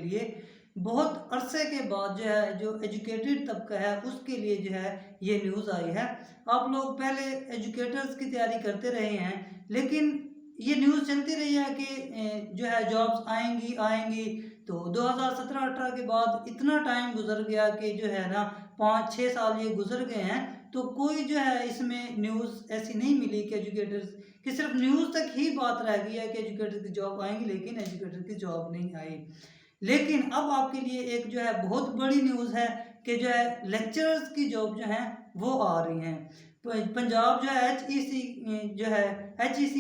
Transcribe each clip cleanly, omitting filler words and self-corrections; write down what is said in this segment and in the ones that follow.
लिए बहुत अरसे के बाद जो है जो एजुकेटेड तबका है उसके लिए जो है ये न्यूज़ आई है। आप लोग पहले एजुकेटर्स की तैयारी करते रहे हैं, लेकिन ये न्यूज़ चलती रही है कि जो है जॉब्स आएंगी आएंगी। तो 2017-18 के बाद इतना टाइम गुजर गया कि जो है ना 5-6 साल ये गुजर गए हैं, तो कोई जो है इसमें न्यूज़ ऐसी नहीं मिली कि एजुकेटर्स कि सिर्फ न्यूज़ तक ही बात रह गई है कि एजुकेटर की जॉब आएंगी, लेकिन एजुकेटर की जॉब नहीं आई। लेकिन अब आपके लिए एक जो है बहुत बड़ी न्यूज़ है कि जो है लेक्चरर्स की जॉब जो है वो आ रही हैं। पंजाब जो है एचईसी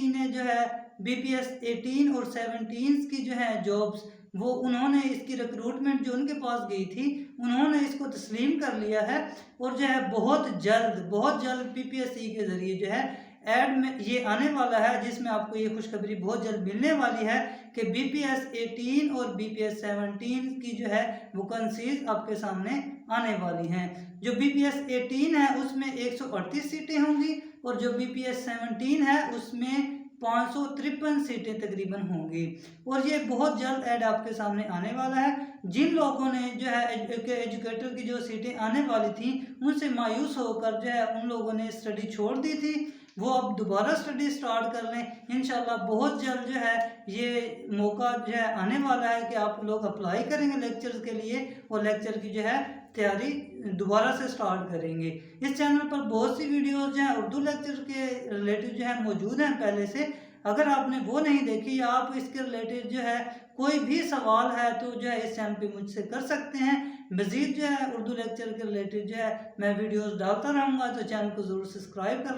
ने जो है बीपीएस 18 और 17 की जो है जॉब्स वो उन्होंने इसकी रिक्रूटमेंट जो उनके पास गई थी उन्होंने इसको तस्लीम कर लिया है। और जो है बहुत जल्द पीपीएससी के ज़रिए जो है ऐड में ये आने वाला है, जिसमें आपको ये खुशखबरी बहुत जल्द मिलने वाली है कि बीपीएस 18 और बीपीएस 17 की जो है वैकेंसीज आपके सामने आने वाली हैं। जो बीपीएस 18 है उसमें 138 सीटें होंगी और जो बीपीएस 17 है उसमें 553 सीटें तकरीबन होंगी। और ये बहुत जल्द ऐड आपके सामने आने वाला है। जिन लोगों ने जो है एजुकेटर की जो सीटें आने वाली थी उनसे मायूस होकर जो है उन लोगों ने स्टडी छोड़ दी थी, वो अब दोबारा स्टडी स्टार्ट कर लें। इंशाल्लाह बहुत जल्द जो है ये मौका जो है आने वाला है कि आप लोग अप्लाई करेंगे लेक्चर्स के लिए और लेक्चर की जो है तैयारी दोबारा से स्टार्ट करेंगे। इस चैनल पर बहुत सी वीडियोस जो हैं उर्दू लेक्चर के रिलेटेड जो है मौजूद हैं पहले से। अगर आपने वो नहीं देखी या आप इसके रिलेटेड जो है कोई भी सवाल है तो जो है इस चैनल पे मुझसे कर सकते हैं। मज़ीद जो है उर्दू लेक्चर के रिलेटेड जो है मैं वीडियोस डालता रहूँगा, तो चैनल को ज़रूर सब्सक्राइब कर